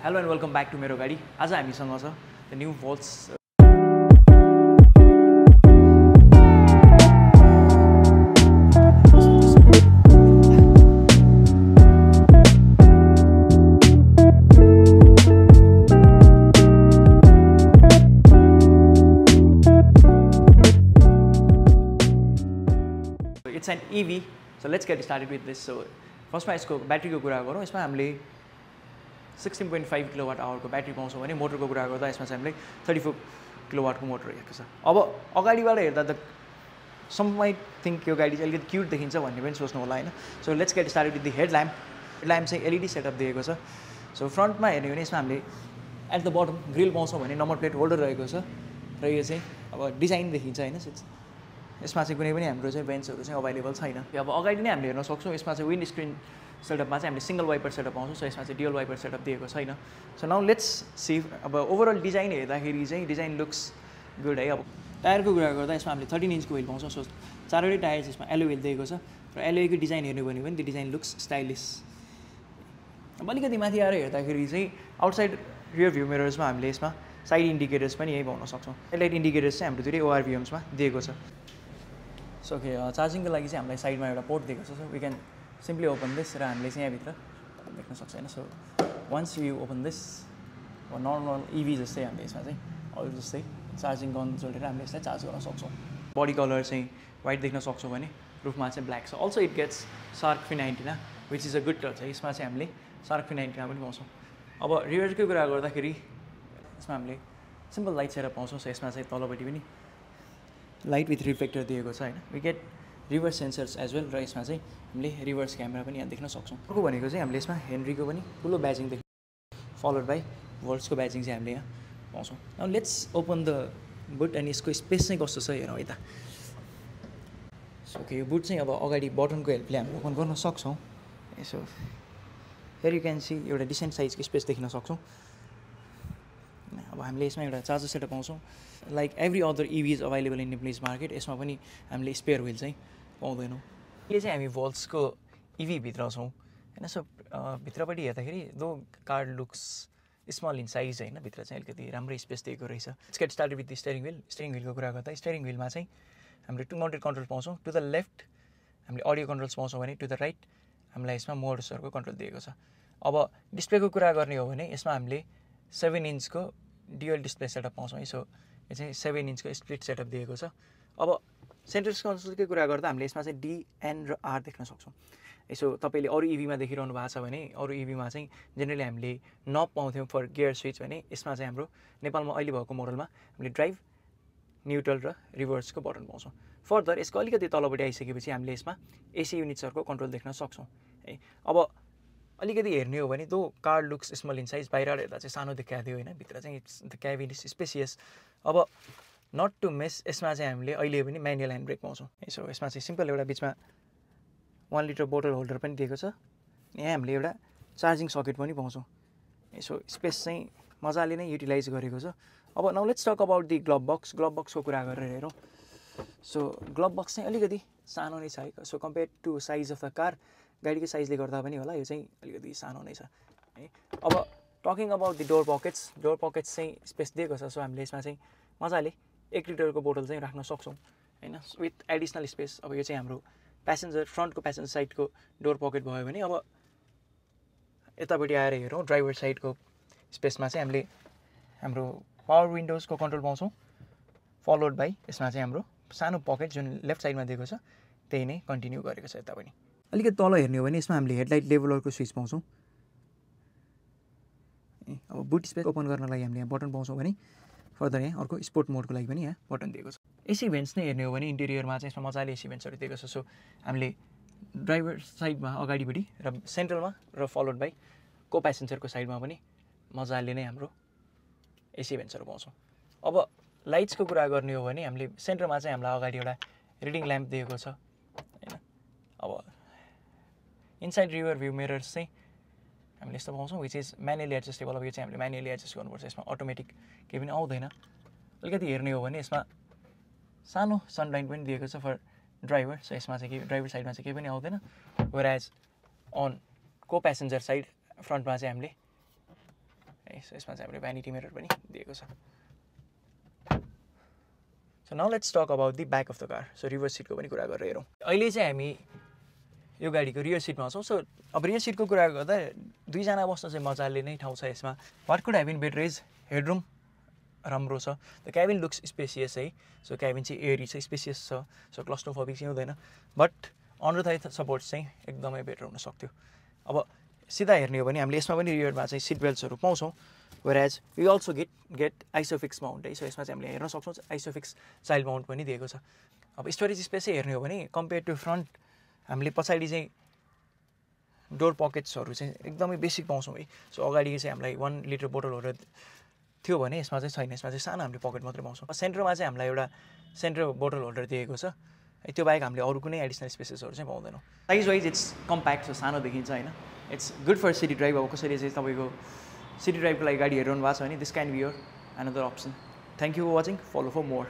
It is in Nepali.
Hello and welcome back to मेरो गाडी। आज हामीसँग छ the new Volts it's an EV, so let's get started with this. So first मा यसको ब्याट्रीको कुरा गरौँ। यसमा हामीले 16.5 किलोवाट आवरको ब्याट्री पाउँछौँ भने मोटरको कुरा गर्दा यसमा चाहिँ हामीले 34 किलोवाटको मोटर राखेको छ। अब अगाडिबाट हेर्दा त सम माइट थिङ्क यो गाडी चाहिँ अलिकति क्युट देखिन्छ भन्ने पनि सोच्नु होला हैन। So let's get started with the headlamp चाहिँ एलईडी सेटअप दिएको छ। सो फ्रन्टमा हेर्ने भने यसमा हामीले एट द बटम ग्रिल पाउँछौँ भने नम्बर प्लेट होल्डर रहेको छ र यो चाहिँ अब डिजाइन देखिन्छ हैन। यसमा चाहिँ कुनै पनि हाम्रो चाहिँ बेन्चहरू चाहिँ अभाइलेबल छैन। अब अगाडि नै हामीले हेर्न सक्छौँ यसमा चाहिँ विन्ड स्क्रिन सेटअपमा चाहिँ हामीले सिंगल वाइपर सेटअप पाउँछौँ। सो यसमा चाहिँ डुअल वाइपर सेटअप दिएको छैन। सो नाउ लेट्स सी अब ओभरअल डिजाइन हेर्दाखेरि चाहिँ डिजाइन लुक्स गुड है। अब टायरको कुरा गर्दा यसमा हामीले 13 इन्चको व्हिल पाउँछौँ। सो चारवटै टायर यसमा एलो व्हिल दिएको छ र एलोको डिजाइन हेर्नु भने पनि त्यो डिजाइन लुक्स स्टाइलिस। अब अलिकति माथि आएर हेर्दाखेरि चाहिँ आउटसाइड रियर भ्यू मिरर्समा हामीले यसमा साइड इन्डिकेटर्स पनि यही पाउन सक्छौँ। हेडलाइट इन्डिकेटर्स चाहिँ हाम्रो दुईटै ओआरभीएम्समा दिएको छ। सो ओके चार्जिङको लागि चाहिँ हामीलाई साइडमा एउटा पोर्ट दिएको छ। So we can simply open this र हामीले चाहिँ यहाँभित्र देख्न सक्छ होइन। So once you open this normal EV जस्तै हामीले यसमा चाहिँ अरू जस्तै चार्जिङ गन जोडेर हामीले यसलाई चार्ज गर्न सक्छौँ। बडी कलर चाहिँ वाइट देख्न सक्छौँ भने रुफमा चाहिँ ब्ल्याक छ। अल्सो इट गेट्स सार्क फिन antenna which is a good touch है। यसमा चाहिँ हामीले सार्क फिन एन्टिना पनि पाउँछौँ। अब रियरको कुरा गर्दाखेरि यसमा हामीले सिम्पल लाइट सेटअप पाउँछौँ। सो यसमा चाहिँ तलपट्टि पनि लाइट विथ रिफ्लेक्टर दिएको छ होइन। We get reverse sensors as well र यसमा चाहिँ हामीले रिभर्स क्यामेरा पनि यहाँ देख्न सक्छौँ। अर्को भनेको चाहिँ हामीले यसमा हेनरीको पनि ठुलो ब्याजिङ देख्छ फलोड बाई भोल्ट्सको ब्याजिङ चाहिँ हामीले यहाँ पाउँछौँ। Now let's open the boot and यसको स्पेस चाहिँ कस्तो छ हेरौँ यता। सो ओके यो बुट चाहिँ अब अगाडि बटनको हेल्पले हामीले ओपन गर्न सक्छौँ। यसो हेयर यु क्यान सी एउटा डिसेन्ट साइजको स्पेस देख्न सक्छौँ। अब हामीले यसमा एउटा चार्जर सेटअप पाउँछौँ। Like every other इभिज available in Nepalese market यसमा पनि हामीले स्पेयर व्हिल चाहिँ पाउँदैनौँ। यो चाहिँ हामी भोल्ट्सको इभीभित्र छौँ होइन। सो भित्रपट्टि हेर्दाखेरि though car looks small in size होइन। भित्र चाहिँ अलिकति राम्रै स्पेस दिएको रहेछ। Let's get started with the steering व्हिलको कुरा गर्दा स्टियरिङ व्हिलमा चाहिँ हामीले टु माउन्टेड कन्ट्रोल पाउँछौँ। टु द लेफ्ट हामीले अडियो कन्ट्रोल्स पाउँछौँ भने टु द राइट हामीलाई यसमा मोड्सहरूको कन्ट्रोल दिएको छ। अब डिस्प्लेको कुरा गर्ने हो भने यसमा हामीले 7 इन्चको डुअल डिस्प्ले सेटअप पाउँछौँ है। सो यो चाहिँ 7 इन्चको स्प्लिट सेटअप दिएको छ। अब सेन्टर कन्सोलकै कुरा गर्दा हामीले यसमा चाहिँ डी, एन र आर देख्न सक्छौँ। यसो तपाईँले अरू इभीमा देखिरहनु भएको छ भने अरू इभीमा चाहिँ जेनरली हामीले नब पाउँथ्यौँ फर गियर स्विच भने यसमा चाहिँ हाम्रो नेपालमा अहिले भएको मोडलमा हामीले ड्राइभ, न्युट्रल र रिभर्सको बटन पाउँछौँ। फर्दर यसको अलिकति तलपट्टि आइसकेपछि हामीले यसमा एसी युनिट्सहरूको कन्ट्रोल देख्न सक्छौँ है। अब अलिकति हेर्ने हो भने दो car looks small in size बाहिर हेर्दा चाहिँ सानो देखाएको थियो होइन। भित्र चाहिँ द क्याबिन इज स्पेसियस। अब नट टु मिस यसमा चाहिँ हामीले अहिले पनि म्यानुअल ह्यान्ड ब्रेक पाउँछौँ। यसो यसमा चाहिँ सिम्पल एउटा बिचमा 1 लिटर बोतल होल्डर पनि दिएको छ। यहाँ हामीले एउटा चार्जिङ सकेट पनि पाउँछौँ। यसो स्पेस चाहिँ मजाले नै युटिलाइज गरेको छ। अब now let's talk about the glove box. Glove बक्सको कुरा गरेर हेरौँ। सो ग्लभ बक्स चाहिँ अलिकति सानो नै छ है। So compare to size of the car गाडीको साइजले गर्दा पनि होला यो चाहिँ अलिकति सानो नै छ है। अब talking about the door pockets चाहिँ स्पेस दिएको छ। सो हामीले यसमा चाहिँ मजाले 1 लिटरको बोतल चाहिँ राख्न सक्छौँ होइन विथ एडिसनल स्पेस। अब यो चाहिँ हाम्रो फ्रन्टको प्यासेन्जर साइडको डोर पकेट भयो भने अब यतापट्टि आएर हेरौँ ड्राइभर साइडको स्पेसमा चाहिँ हामीले हाम्रो पावर विन्डोजको कन्ट्रोल पाउँछौँ फलोड बाई यसमा चाहिँ हाम्रो सानो पकेट जुन लेफ्ट साइडमा दिएको छ त्यही नै कन्टिन्यू गरेको छ। यता पनि अलिकति तल हेर्ने हो भने यसमा हामीले हेडलाइट लेभलरको स्विच पाउँछौँ। अब बुट स्पेस ओपन गर्नको लागि हामीले यहाँ बटन पाउँछौँ भने फर्दर यहाँ अर्को स्पोर्ट मोडको लागि पनि यहाँ बटन दिएको छ। एसी भेन्ट्स नै हेर्ने हो भने इन्टेरियरमा चाहिँ यसमा मजाले एसी भेन्ट्सहरू दिएको छ। सो हामीले ड्राइभर साइडमा अगाडिपट्टि र सेन्ट्रलमा र फलोड बाई को प्यासेन्जरको साइडमा पनि मजाले नै हाम्रो एसी भेन्ट्सहरू पाउँछौँ। अब लाइट्सको कुरा गर्ने हो भने हामीले सेन्टरमा चाहिँ हामीलाई अगाडि एउटा रिडिङ ल्याम्प दिएको छ होइन। अब इनसाइड रियर भ्यू मिरर्स चाहिँ हामीले यस्तो पाउँछौँ विच इज म्यानुअली एडजस्टेबल। अब यो चाहिँ हामीले म्यानुअली एडजस्ट गर्नुपर्छ। यसमा अटोमेटिक केही पनि आउँदैन। अलिकति हेर्ने हो भने यसमा सानो सनलाइट पनि दिएको छ फर ड्राइभर। सो यसमा चाहिँ ड्राइभर साइडमा चाहिँ केही पनि आउँदैन। वेयर एज अन को प्यासेन्जर साइड फ्रन्टमा चाहिँ हामीले सो यसमा चाहिँ हामीले भ्यानिटी मिरर पनि दिएको छ so now let's talk about the back of the car so reverse सिटको पनि कुरा गरेर हेरौँ अहिले चाहिँ हामी यो गाडीको रियर सिटमा छौँ सो अब रियर सिटको कुरा गर्दा दुईजना बस्न चाहिँ मजाले नै ठाउँ छ यसमा what could have been better is headroom राम्रो छ द क्याबिन लुक्स स्पेसियस है सो क्याबिन चाहिँ एयरी छ स्पेसियस छ सो क्लस्ट्रोफोबिक चाहिँ हुँदैन बट अन्डर थाई सपोर्ट्स चाहिँ एकदमै बेटर हुन सक्थ्यो अब सिधा हेर्ने हो भने हामीले यसमा पनि रियरमा चाहिँ सिट बेल्ट्सहरू पाउँछौँ where as we also get isofix mount है सो यसमा चाहिँ हामीले हेर्न सक्छौँ आइसोफिक्स चाइल्ड माउन्ट पनि दिएको छ अब स्टोरेज स्पेस चाहिँ हेर्ने हो भने कम्पेयर टु फ्रन्ट हामीले पछाडि चाहिँ डोर पकेट्सहरू चाहिँ एकदमै बेसिक पाउँछौँ है सो अगाडि चाहिँ हामीलाई 1 लिटर बोतलहरू थियो भने यसमा चाहिँ छैन यसमा चाहिँ सानो हामीले पकेट मात्रै पाउँछौँ सेन्टरमा चाहिँ हामीलाई एउटा सेन्टर बोतल होल्डर दिएको छ त्यो बाहेक हामीले अरू कुनै एडिसनल स्पेसेसहरू चाहिँ पाउँदैनौँ साइज वाइज इट्स कम्प्याक्ट छ सानो देखिन्छ होइन it's good for city drive अब कसरी चाहिँ तपाईँको सिटी ड्राइभको लागि गाडी हेरिरहनु भएको छ भने this can be your another option thank you for watching follow for more